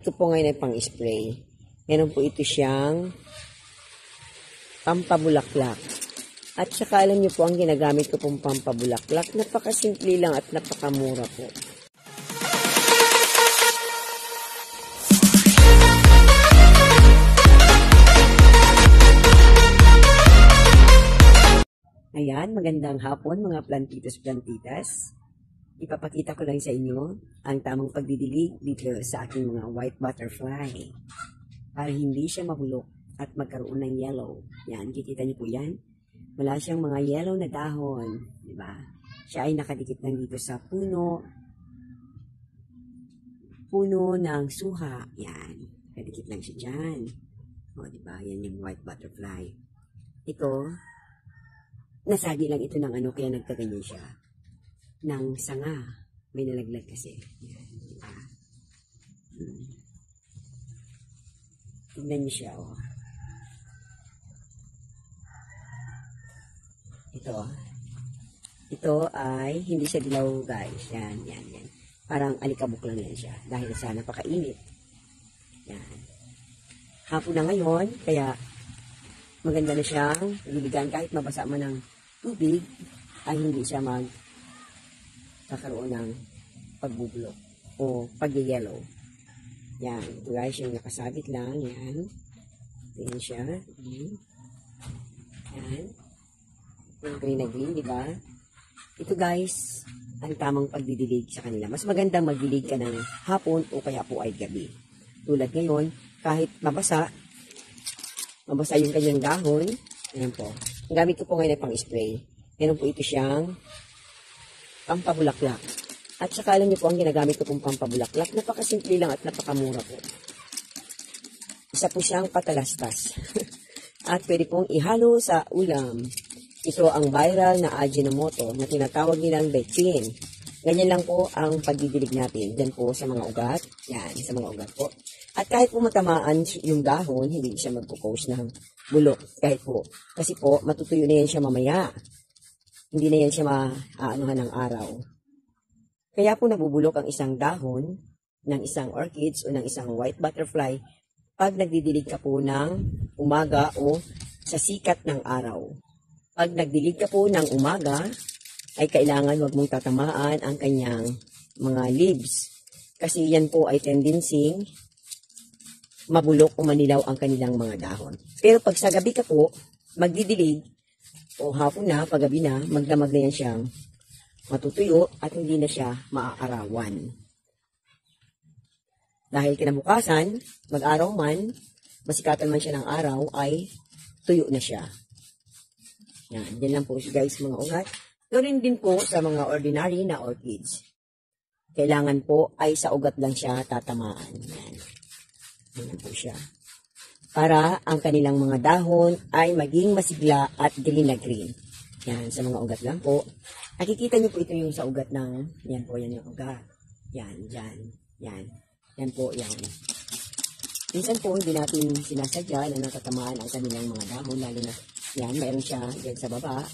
ko po ngayon ay pang-spray. Meron po ito siyang pampabulaklak. At saka alam niyo po, ang ginagamit ko pong pampabulaklak, napakasimple lang at napakamura po. Ayan, magandang hapon mga plantitas. Ipapakita ko lang sa inyo ang tamang pagdidilig dito sa aking mga white butterfly. Para hindi siya mabulok at magkaroon ng yellow. Yan, kikita niyo po yan. Wala siyang mga yellow na dahon. Diba? Siya ay nakadikit lang dito sa puno ng suha. Yan, nakadikit lang siya dyan. O, diba? Yan yung white butterfly. Ito, nasagi lang ito ng ano, kaya nagkaganyan siya. Ng sanga. May nalaglag kasi. Yan, diba? Tignan niyo siya, oh. Ito ay hindi siya dilaw, guys. Yan. Parang alikabok lang yan siya. Dahil sa napakainit. Yan. Hapon na ngayon, kaya maganda na siyang liligan kahit mabasa man ng tubig, ay hindi siya magkakaroon ng pagbubulok o pag-yellow. Yan. Ito guys, yung nakasabit lang. Yan. Yan siya. Yan. Yung green na green, diba? Ito guys, ang tamang pagdidilig sa kanila. Mas maganda magdilig ka ng hapon o kaya po ay gabi. Tulad ngayon, kahit mabasa yung kanyang dahon. Ayan po. Ang gamit ko po ngayon ay pang-spray. Meron po ito siyang pampabulaklak. At saka alam niyo po, ang ginagamit ko pong pampabulaklak, napakasimple lang at napakamura po. Isa po siyang patalastas. At pwede pong ihalo sa ulam. Ito ang viral na Ajinomoto na tinatawag nilang betsin. Ganyan lang po ang pagdidilig natin. Diyan po sa mga ugat. Yan, sa mga ugat po. At kahit po matamaan yung dahon, hindi siya magpo-cause ng bulok. Kahit po. Kasi po, matutuyo na yan siya mamaya. Hindi na yan siya maaanuhan ng araw. Kaya po nabubulok ang isang dahon ng isang orchids o ng isang white butterfly pag nagdidilig ka po ng umaga o sa sikat ng araw. Pag nagdilig ka po ng umaga, ay kailangan wag mong tatamaan ang kanyang mga leaves. Kasi yan po ay tendency mabulok o manilaw ang kanilang mga dahon. Pero pag sa gabi ka po, magdidilig, o hapon na, paggabi na, magdamag na yan siyang matutuyo at hindi na siya maaarawan. Dahil kinabukasan, mag-araw man, masikatan man siya ng araw, ay tuyo na siya. Yan lang po guys mga ugat. Gawin din po sa mga ordinary na orchids. Kailangan po ay sa ugat lang siya tatamaan. Yan po siya. Para ang kanilang mga dahon ay maging masigla at green na green. Yan, sa mga ugat lang po. Nakikita niyo po ito yung sa ugat ng, yan po, yan yung ugat. Yan, dyan. Yan po, yan. Minsan po, hindi natin sinasadya na natatamaan ang kanilang mga dahon, lalo na, yan, mayroon siya dyan sa baba.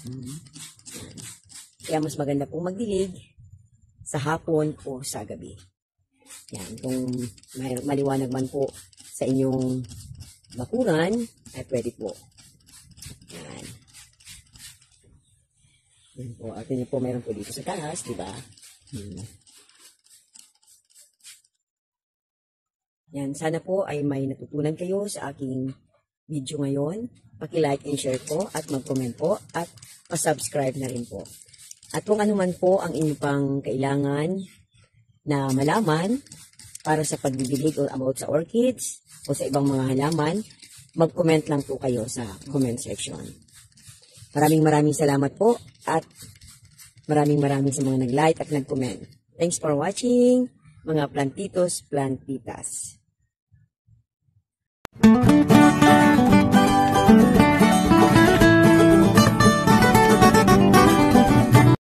Yan. Kaya mas maganda pong magdilig sa hapon o sa gabi. Yan, kung maliwanag man po sa inyong bakuran, ay pwede po. Yan. Yan po. At yun po, mayroon po dito sa taas, diba? Yan, sana po ay may natutunan kayo sa aking video ngayon. Paki-like and share po at mag-comment po at pa-subscribe na rin po. At kung ano man po ang inyong pang kailangan na malaman para sa pagdidilig o about sa orchids o sa ibang mga halaman, mag-comment lang po kayo sa comment section. Maraming salamat po at maraming sa mga nag-like at nag-comment. Thanks for watching, mga plantitos, plantitas.